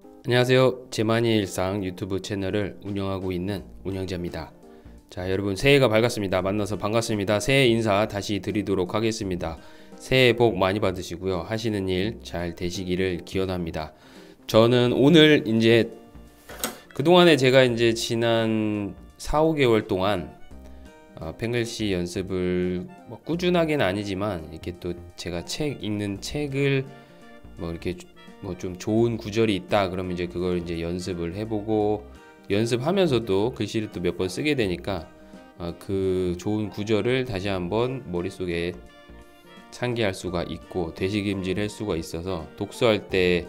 안녕하세요. 제만이의 일상 유튜브 채널을 운영하고 있는 운영자입니다. 자, 여러분 새해가 밝았습니다. 만나서 반갑습니다. 새해 인사 다시 드리도록 하겠습니다. 새해 복 많이 받으시고요. 하시는 일 잘 되시기를 기원합니다. 저는 오늘 이제 그동안에 제가 이제 지난 4, 5개월 동안 펜글씨 연습을 꾸준하게는 아니지만 이렇게 또 제가 읽는 책을 이렇게 좀 좋은 구절이 있다 그러면 이제 그걸 이제 연습을 해보고 연습하면서도 글씨를 또 몇 번 쓰게 되니까 그 좋은 구절을 다시 한번 머릿속에 상기할 수가 있고 되새김질 할 수가 있어서 독서할 때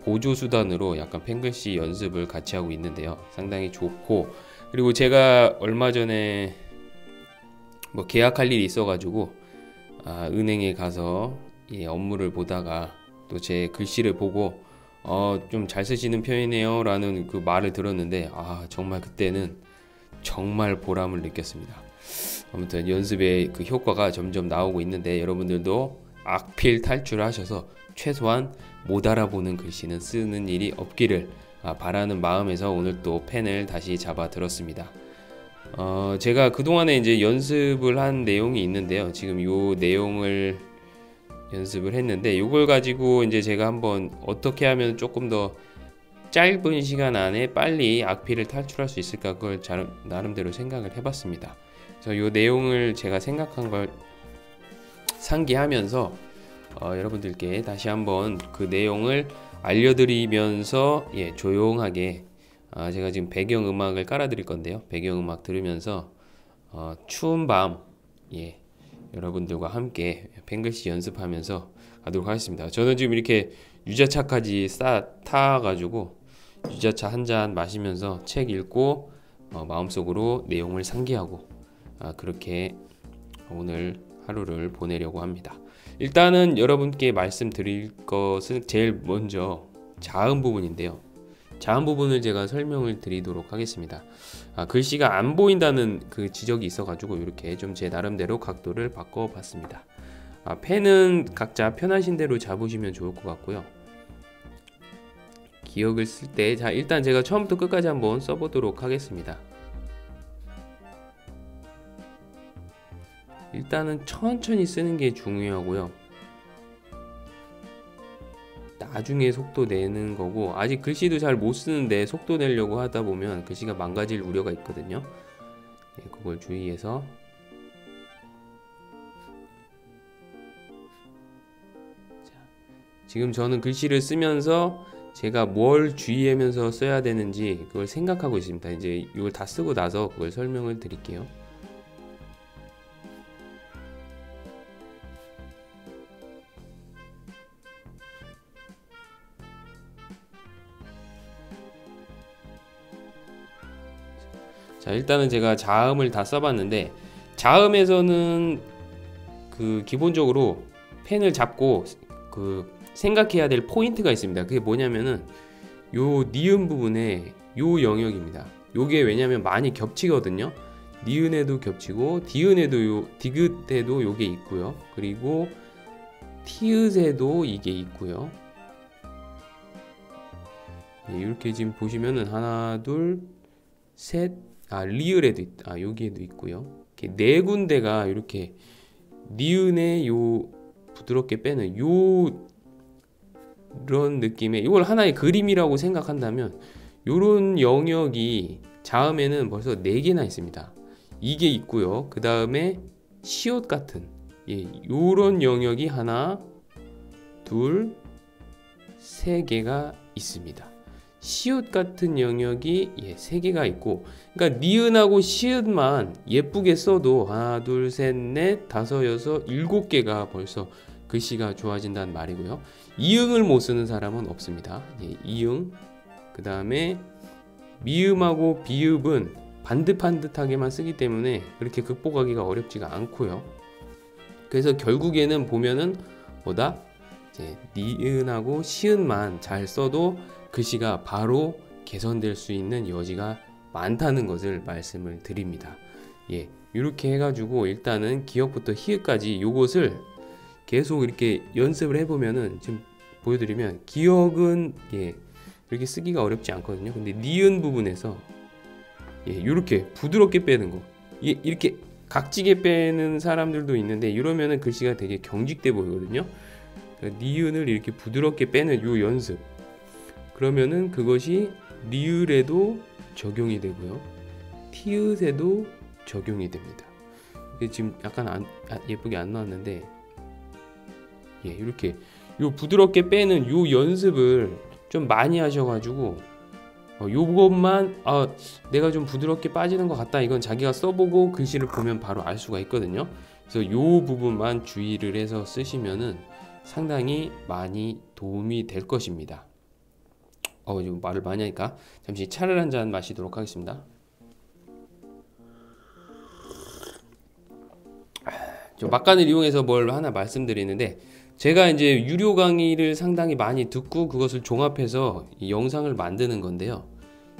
보조 수단으로 약간 펜글씨 연습을 같이 하고 있는데요. 상당히 좋고, 그리고 제가 얼마 전에 계약할 일이 있어가지고 은행에 가서 업무를 보다가 또 제 글씨를 보고 좀 잘 쓰시는 편이네요 라는 그 말을 들었는데 정말 그때는 정말 보람을 느꼈습니다. 아무튼 연습의 그 효과가 점점 나오고 있는데 여러분들도 악필 탈출하셔서 최소한 못 알아보는 글씨는 쓰는 일이 없기를 바라는 마음에서 오늘 또 펜을 다시 잡아 들었습니다. 제가 그동안에 이제 연습을 한 내용이 있는데요. 지금 요 내용을 연습을 했는데 이걸 가지고 이제 제가 한번 어떻게 하면 조금 더 짧은 시간 안에 빨리 악필을 탈출할 수 있을까, 그걸 나름대로 생각을 해봤습니다. 그래서 이 내용을 제가 생각한 걸 상기하면서 여러분들께 다시 한번 그 내용을 알려드리면서 조용하게 제가 지금 배경음악을 깔아드릴 건데요. 배경음악 들으면서 추운 밤 여러분들과 함께 펜글씨 연습하면서 가도록 하겠습니다. 저는 지금 이렇게 유자차까지 타가지고 유자차 한 잔 마시면서 책 읽고 마음속으로 내용을 상기하고 그렇게 오늘 하루를 보내려고 합니다. 일단은 여러분께 말씀드릴 것은 제일 먼저 자음 부분인데요. 자음 부분을 제가 설명을 드리도록 하겠습니다. 글씨가 안 보인다는 그 지적이 있어가지고 이렇게 좀 제 나름대로 각도를 바꿔봤습니다. 펜은 각자 편하신 대로 잡으시면 좋을 것 같고요. 기억을 쓸 때, 일단 제가 처음부터 끝까지 한번 써보도록 하겠습니다. 일단은 천천히 쓰는 게 중요하고요. 나중에 속도 내는 거고, 아직 글씨도 잘 못 쓰는데 속도 내려고 하다 보면 글씨가 망가질 우려가 있거든요. 그걸 주의해서 지금 저는 글씨를 쓰면서 제가 뭘 주의하면서 써야 되는지 그걸 생각하고 있습니다. 이제 이걸 다 쓰고 나서 그걸 설명을 드릴게요. 자, 일단은 제가 자음을 다 써봤는데 자음에서는 그 기본적으로 펜을 잡고 그 생각해야 될 포인트가 있습니다. 그게 뭐냐면은 요 니은 부분에 요 영역입니다. 요게 왜냐면 많이 겹치거든요. 니은에도 겹치고 디은에도 디귿에도 요게 있고요. 그리고 티읕에도 이게 있고요. 이렇게 지금 보시면은 하나 둘 셋 리을에도 여기에도 있고요. 이렇게 네 군데가 이렇게 니은에 요 부드럽게 빼는 이런 느낌의, 이걸 하나의 그림이라고 생각한다면 요런 영역이 자음에는 벌써 4개나 있습니다. 이게 있고요. 그 다음에 시옷 같은 요런 영역이 하나 둘 3개가 있습니다. 시옷 같은 영역이 3개가 있고, 그러니까 니은하고 시읒만 예쁘게 써도 하나 둘 셋 넷 다섯 여섯 7개가 벌써 글씨가 좋아진다는 말이고요. 이응을 못 쓰는 사람은 없습니다. 이응, 그 다음에 미음하고 비읍은 반듯반듯하게만 쓰기 때문에 그렇게 극복하기가 어렵지가 않고요. 그래서 결국에는 보면은 니은하고 시읒만 잘 써도 글씨가 바로 개선될 수 있는 여지가 많다는 것을 말씀을 드립니다. 이렇게 해가지고 일단은 기역부터 히읗까지 요것을 계속 이렇게 연습을 해보면은 지금 보여드리면 기역은 이렇게 쓰기가 어렵지 않거든요. 근데 니은 부분에서 이렇게 부드럽게 빼는 거, 이렇게 각지게 빼는 사람들도 있는데 이러면은 글씨가 되게 경직돼 보이거든요. 그러니까 니은을 이렇게 부드럽게 빼는 요 연습, 그러면은 그것이 리을에도 적용이 되고요, 티읕에도 적용이 됩니다. 이게 지금 약간 예쁘게 안 나왔는데, 이렇게 요 부드럽게 빼는 요 연습을 좀 많이 하셔가지고 요것만 내가 좀 부드럽게 빠지는 것 같다, 이건 자기가 써보고 글씨를 보면 바로 알 수가 있거든요. 그래서 요 부분만 주의를 해서 쓰시면은 상당히 많이 도움이 될 것입니다. 좀 말을 많이 하니까 잠시 차를 한 잔 마시도록 하겠습니다. 막간을 이용해서 뭘 하나 말씀드리는데, 제가 이제 유료 강의를 상당히 많이 듣고 그것을 종합해서 이 영상을 만드는 건데요.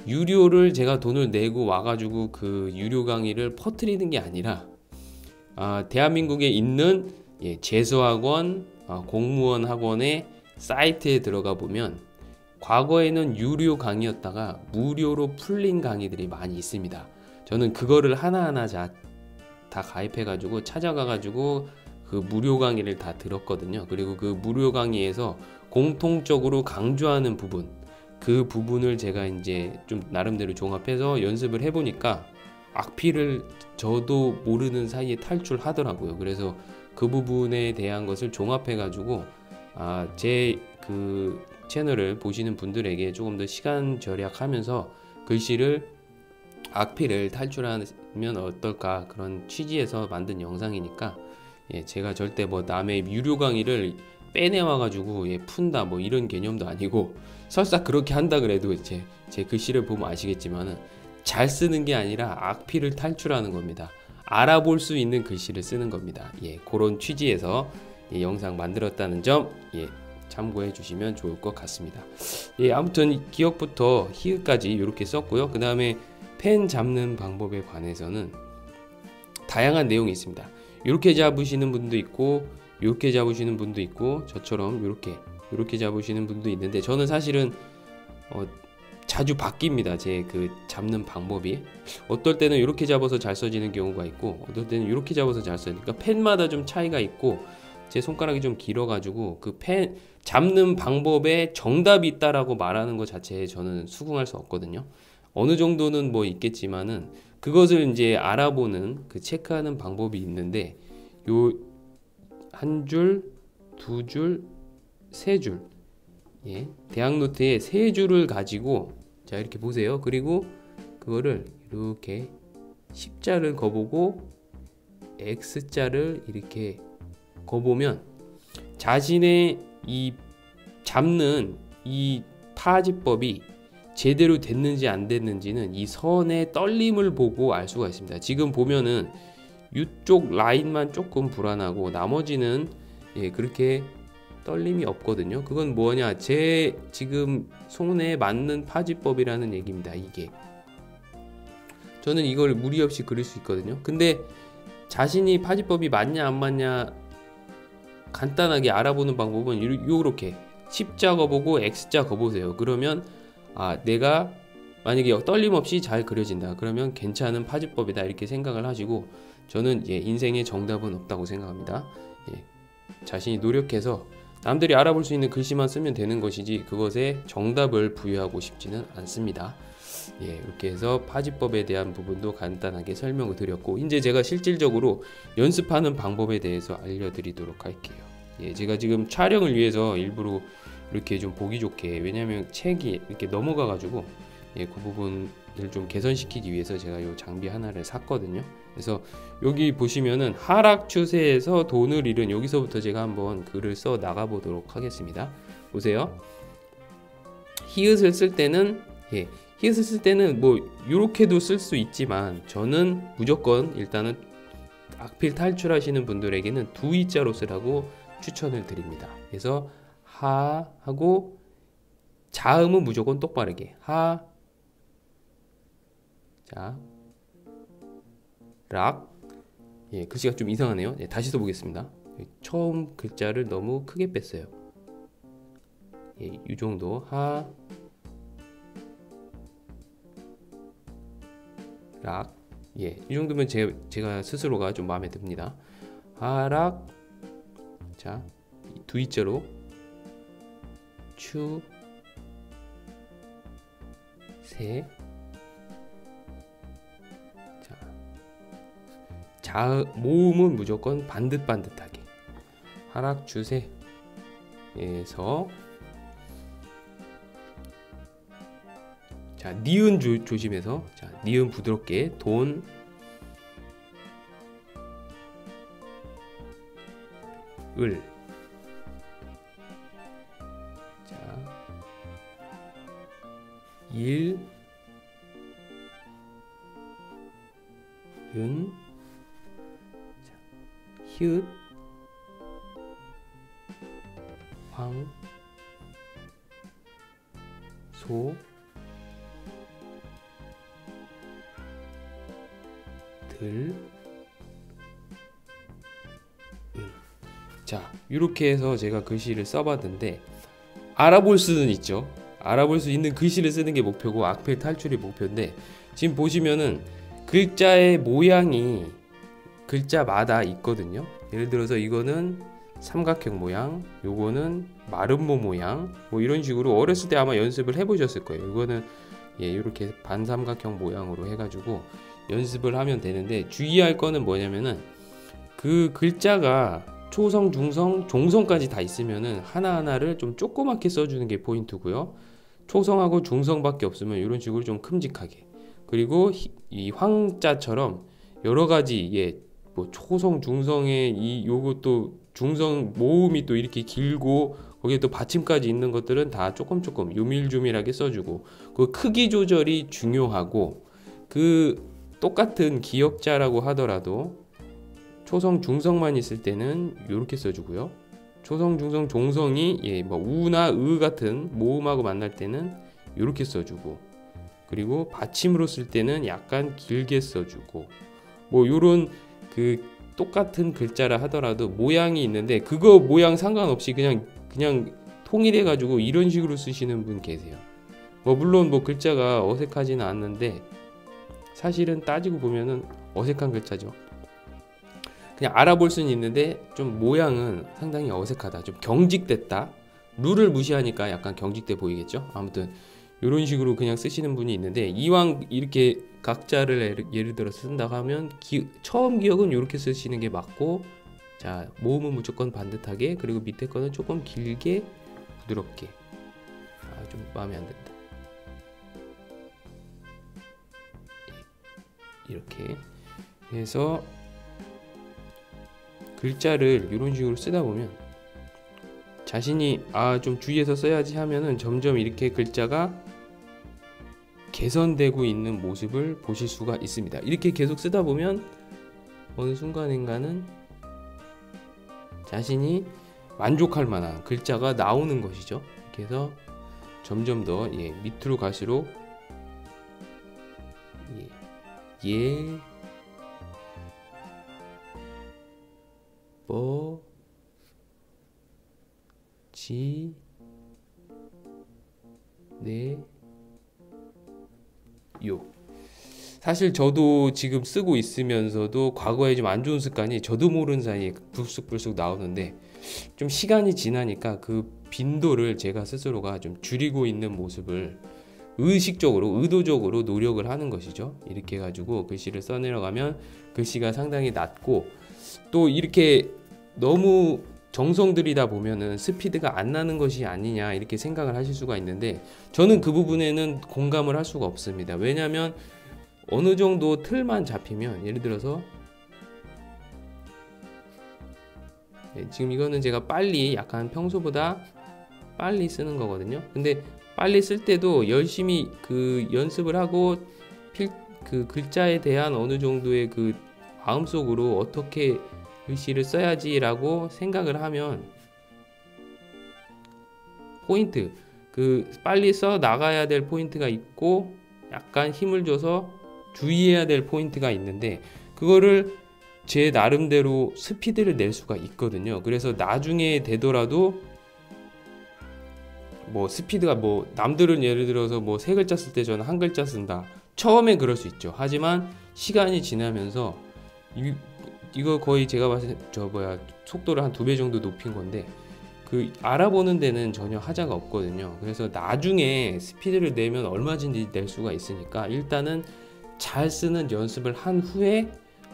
유료를 제가 돈을 내고 와가지고 그 유료 강의를 퍼뜨리는 게 아니라, 대한민국에 있는 재수학원, 공무원 학원의 사이트에 들어가 보면 과거에는 유료 강의였다가 무료로 풀린 강의들이 많이 있습니다. 저는 그거를 하나하나 다 가입해가지고 찾아가가지고 그 무료 강의를 다 들었거든요. 그리고 그 무료 강의에서 공통적으로 강조하는 부분, 그 부분을 제가 이제 좀 나름대로 종합해서 연습을 해보니까 악필을 저도 모르는 사이에 탈출하더라고요. 그래서 그 부분에 대한 것을 종합해가지고 제 그 채널을 보시는 분들에게 조금 더 시간 절약하면서 글씨를, 악필을 탈출하면 어떨까, 그런 취지에서 만든 영상이니까, 제가 절대 뭐 남의 유료 강의를 빼내와가지고 푼다 뭐 이런 개념도 아니고, 설사 그렇게 한다 그래도 제 글씨를 보면 아시겠지만은 잘 쓰는 게 아니라 악필을 탈출하는 겁니다. 알아볼 수 있는 글씨를 쓰는 겁니다. 그런 취지에서 영상 만들었다는 점 참고해 주시면 좋을 것 같습니다. 아무튼 기억부터 히읗까지 이렇게 썼고요. 그 다음에 펜 잡는 방법에 관해서는 다양한 내용이 있습니다. 이렇게 잡으시는 분도 있고, 이렇게 잡으시는 분도 있고, 저처럼 이렇게 잡으시는 분도 있는데, 저는 사실은 자주 바뀝니다. 제 그 잡는 방법이. 어떨 때는 이렇게 잡아서 잘 써지는 경우가 있고, 어떨 때는 이렇게 잡아서 잘 써지니까 펜마다 좀 차이가 있고, 제 손가락이 좀 길어가지고 그 펜 잡는 방법에 정답이 있다라고 말하는 것 자체에 저는 수긍할 수 없거든요. 어느 정도는 뭐 있겠지만은 그것을 이제 알아보는, 그 체크하는 방법이 있는데, 요 한 줄, 두 줄, 세 줄, 대학노트에 세 줄을 가지고, 자 이렇게 보세요. 그리고 그거를 이렇게 십자를 거보고 X자를 이렇게 거보면 자신의 이 잡는 이 파지법이 제대로 됐는지 안 됐는지는 이 선의 떨림을 보고 알 수가 있습니다. 지금 보면은 이쪽 라인만 조금 불안하고 나머지는 그렇게 떨림이 없거든요. 그건 뭐냐, 제 지금 손에 맞는 파지법이라는 얘기입니다. 이게 저는 이걸 무리 없이 그릴 수 있거든요. 근데 자신이 파지법이 맞냐 안 맞냐 간단하게 알아보는 방법은 이렇게 십자 거보고 X자 거보세요. 그러면 내가 만약에 떨림 없이 잘 그려진다, 그러면 괜찮은 파지법이다, 이렇게 생각을 하시고, 저는 인생에 정답은 없다고 생각합니다. 자신이 노력해서 남들이 알아볼 수 있는 글씨만 쓰면 되는 것이지 그것에 정답을 부여하고 싶지는 않습니다. 이렇게 해서 파지법에 대한 부분도 간단하게 설명을 드렸고, 이제 제가 실질적으로 연습하는 방법에 대해서 알려드리도록 할게요. 제가 지금 촬영을 위해서 일부러 이렇게 좀 보기 좋게, 왜냐하면 책이 이렇게 넘어가 가지고 그 부분을 좀 개선시키기 위해서 제가 이 장비 하나를 샀거든요. 그래서 여기 보시면은 하락 추세에서 돈을 잃은, 여기서부터 제가 한번 글을 써 나가 보도록 하겠습니다. 보세요. 히읗을 쓸 때는 히읗을 쓸 때는 뭐 이렇게도 쓸 수 있지만, 저는 무조건 일단은 악필 탈출하시는 분들에게는 두 이자로 쓰라고 추천을 드립니다. 그래서 하 하고 자음은 무조건 똑바르게 하, 자 락, 글씨가 좀 이상하네요. 다시 써보겠습니다. 처음 글자를 너무 크게 뺐어요. 이 정도 하, 예, 이 정도면 제가 스스로가 좀 마음에 듭니다. 하락. 자, 두 이자로 추 세. 자, 모음은 무조건 반듯반듯하게 하락 추세에서 자, 니은 조심해서 자, 니은 부드럽게 돈 을. 자, 일 은. 자, 히읗 황 소 들 자, 이렇게 해서 제가 글씨를 써봤는데 알아볼 수는 있죠. 알아볼 수 있는 글씨를 쓰는 게 목표고 악필 탈출이 목표인데 지금 보시면은 글자의 모양이 글자마다 있거든요. 예를 들어서 이거는 삼각형 모양, 요거는 마름모 모양, 뭐 이런 식으로 어렸을 때 아마 연습을 해보셨을 거예요. 이거는 예, 이렇게 반삼각형 모양으로 해가지고 연습을 하면 되는데 주의할 거는 뭐냐면은 그 글자가 초성, 중성, 종성까지 다 있으면은 하나하나를 좀 조그맣게 써주는 게 포인트고요. 초성하고 중성밖에 없으면 이런 식으로 좀 큼직하게. 그리고 이 황자처럼 여러 가지 예, 뭐 초성, 중성에 이 요것도 중성 모음이 또 이렇게 길고 거기에 또 받침까지 있는 것들은 다 조금 요밀조밀하게 써주고 그 크기 조절이 중요하고 그 똑같은 기역자라고 하더라도 초성, 중성만 있을 때는 이렇게 써주고요. 초성, 중성, 종성이 예, 뭐 우나 으 같은 모음하고 만날 때는 이렇게 써주고 그리고 받침으로 쓸 때는 약간 길게 써주고 뭐 요런 그 똑같은 글자라 하더라도 모양이 있는데 그거 모양 상관없이 그냥 통일해 가지고 이런 식으로 쓰시는 분 계세요. 뭐 물론 뭐 글자가 어색하지는 않는데 사실은 따지고 보면은 어색한 글자죠. 그냥 알아볼 수는 있는데 좀 모양은 상당히 어색하다, 좀 경직됐다. 룰을 무시하니까 약간 경직돼 보이겠죠. 아무튼 이런 식으로 그냥 쓰시는 분이 있는데 이왕 이렇게 각자를 예를 들어 쓴다고 하면 처음 기억은 이렇게 쓰시는 게 맞고 자, 모음은 무조건 반듯하게 그리고 밑에 거는 조금 길게 부드럽게. 아, 좀 마음에 안 든다. 이렇게 해서 글자를 이런 식으로 쓰다 보면 자신이 좀 주의해서 써야지 하면은 점점 이렇게 글자가 개선되고 있는 모습을 보실 수가 있습니다. 이렇게 계속 쓰다 보면 어느 순간인가는 자신이 만족할 만한 글자가 나오는 것이죠. 이렇게 해서 점점 더 예, 밑으로 갈수록 예, 지, 네, 요. 사실 저도 지금 쓰고 있으면서도 과거에 좀 안 좋은 습관이 저도 모르는 사이에 불쑥불쑥 나오는데 좀 시간이 지나니까 그 빈도를 제가 스스로가 좀 줄이고 있는 모습을 의식적으로 의도적으로 노력을 하는 것이죠. 이렇게 해가지고 글씨를 써내려가면 글씨가 상당히 낮고 또 이렇게 너무 정성 들이다 보면은 스피드가 안 나는 것이 아니냐 이렇게 생각을 하실 수가 있는데 저는 그 부분에는 공감을 할 수가 없습니다. 왜냐하면 어느 정도 틀만 잡히면 예를 들어서 지금 이거는 제가 빨리 약간 평소보다 빨리 쓰는 거거든요. 근데 빨리 쓸 때도 열심히 그 연습을 하고 그 글자에 대한 어느 정도의 그 마음속으로 어떻게 글씨를 써야지라고 생각을 하면 포인트 그 빨리 써 나가야 될 포인트가 있고 약간 힘을 줘서 주의해야 될 포인트가 있는데 그거를 제 나름대로 스피드를 낼 수가 있거든요. 그래서 나중에 되더라도 뭐 스피드가 뭐 남들은 예를 들어서 뭐 세 글자 쓸 때 저는 한 글자 쓴다, 처음엔 그럴 수 있죠. 하지만 시간이 지나면서 이거 거의 제가 봤을 때 속도를 한 2배 정도 높인 건데 그 알아보는 데는 전혀 하자가 없거든요. 그래서 나중에 스피드를 내면 얼마든지 낼 수가 있으니까 일단은 잘 쓰는 연습을 한 후에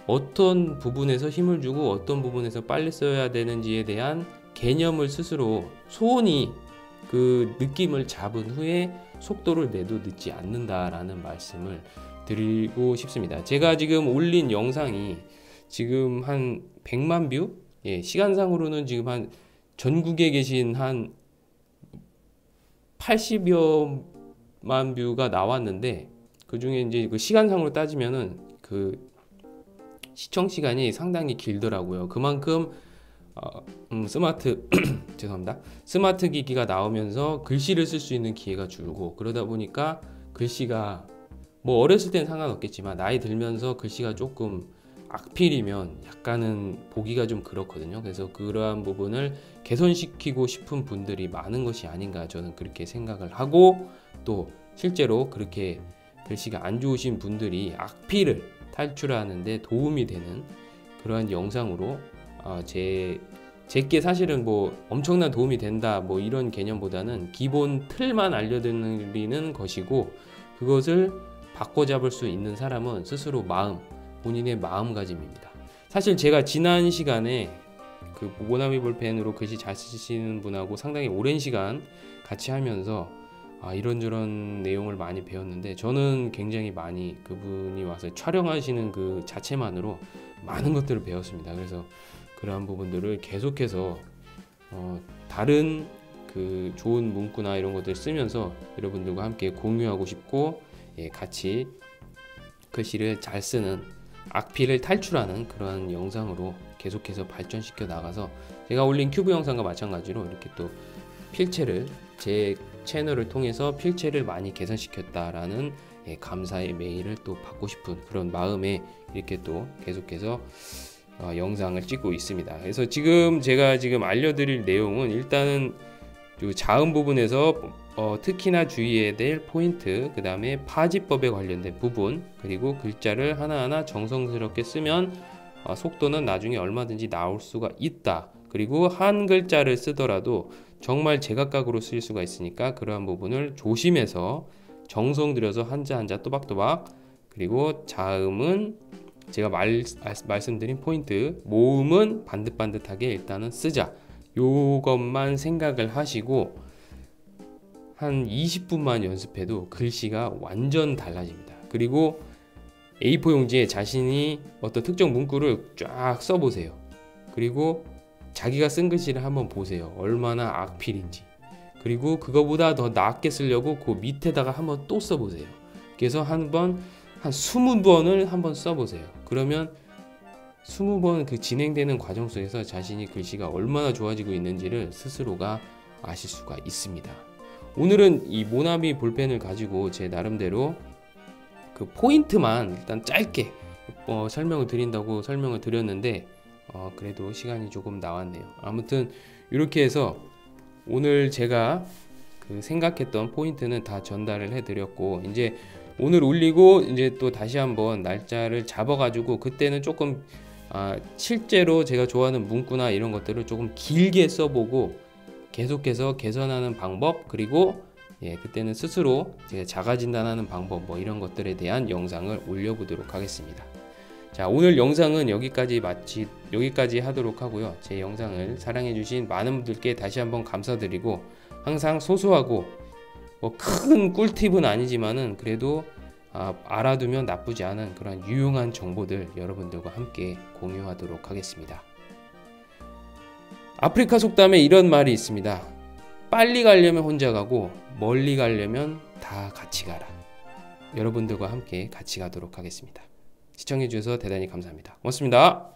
어떤 부분에서 힘을 주고 어떤 부분에서 빨리 써야 되는지에 대한 개념을 스스로 소원이 그 느낌을 잡은 후에 속도를 내도 늦지 않는다라는 말씀을 드리고 싶습니다. 제가 지금 올린 영상이 지금 한 100만 뷰? 예, 시간상으로는 지금 한 전국에 계신 한 80여만 뷰가 나왔는데 그 중에 이제 그 시간상으로 따지면은 그 시청 시간이 상당히 길더라고요. 그만큼 죄송합니다. 스마트 기기가 나오면서 글씨를 쓸 수 있는 기회가 줄고 그러다 보니까 글씨가 뭐 어렸을 땐 상관없겠지만 나이 들면서 글씨가 조금 악필이면 약간은 보기가 좀 그렇거든요. 그래서 그러한 부분을 개선시키고 싶은 분들이 많은 것이 아닌가 저는 그렇게 생각을 하고 또 실제로 그렇게 글씨가 안 좋으신 분들이 악필을 탈출하는 데 도움이 되는 그러한 영상으로 제게 사실은 뭐 엄청난 도움이 된다 뭐 이런 개념보다는 기본 틀만 알려드리는 것이고 그것을 바꿔잡을 수 있는 사람은 스스로 본인의 마음가짐입니다. 사실 제가 지난 시간에 그 모나미 볼펜으로 글씨 잘 쓰시는 분하고 상당히 오랜 시간 같이 하면서 이런저런 내용을 많이 배웠는데 저는 굉장히 많이 그분이 와서 촬영하시는 그 자체만으로 많은 것들을 배웠습니다. 그래서 그러한 부분들을 계속해서 다른 그 좋은 문구나 이런 것들 쓰면서 여러분들과 함께 공유하고 싶고 같이 글씨를 잘 쓰는 악필을 탈출하는 그런 영상으로 계속해서 발전시켜 나가서 제가 올린 큐브 영상과 마찬가지로 이렇게 또 필체를 제 채널을 통해서 필체를 많이 개선시켰다라는 감사의 메일을 또 받고 싶은 그런 마음에 이렇게 또 계속해서 영상을 찍고 있습니다. 그래서 제가 알려드릴 내용은 일단은 자음 부분에서 특히나 주의해야 될 포인트, 그 다음에 파지법에 관련된 부분, 그리고 글자를 하나하나 정성스럽게 쓰면 속도는 나중에 얼마든지 나올 수가 있다. 그리고 한 글자를 쓰더라도 정말 제각각으로 쓸 수가 있으니까 그러한 부분을 조심해서 정성 들여서 한자 한자 또박또박, 그리고 자음은 제가 말씀드린 포인트, 모음은 반듯반듯하게 일단은 쓰자. 요것만 생각을 하시고 한 20분만 연습해도 글씨가 완전 달라집니다. 그리고 A4 용지에 자신이 어떤 특정 문구를 쫙 써보세요. 그리고 자기가 쓴 글씨를 한번 보세요. 얼마나 악필인지. 그리고 그거보다 더 낫게 쓰려고 그 밑에다가 한번 또 써보세요. 그래서 한 20번을 한번 써보세요. 그러면 20번 그 진행되는 과정 속에서 자신이 글씨가 얼마나 좋아지고 있는지를 스스로가 아실 수가 있습니다. 오늘은 이 모나미 볼펜을 가지고 제 나름대로 그 포인트만 일단 짧게 설명을 드린다고 설명을 드렸는데 그래도 시간이 조금 나왔네요. 아무튼 이렇게 해서 오늘 제가 그 생각했던 포인트는 다 전달을 해드렸고 이제 오늘 올리고 이제 또 다시 한번 날짜를 잡아가지고 그때는 조금 실제로 제가 좋아하는 문구나 이런 것들을 조금 길게 써보고 계속해서 개선하는 방법, 그리고 그때는 스스로 제가 자가 진단하는 방법 뭐 이런 것들에 대한 영상을 올려보도록 하겠습니다. 자, 오늘 영상은 여기까지 하도록 하고요. 제 영상을 사랑해주신 많은 분들께 다시 한번 감사드리고 항상 소소하고 뭐 큰 꿀팁은 아니지만은 그래도 알아두면 나쁘지 않은 그런 유용한 정보들 여러분들과 함께 공유하도록 하겠습니다. 아프리카 속담에 이런 말이 있습니다. 빨리 가려면 혼자 가고 멀리 가려면 다 같이 가라. 여러분들과 함께 같이 가도록 하겠습니다. 시청해 주셔서 대단히 감사합니다. 고맙습니다.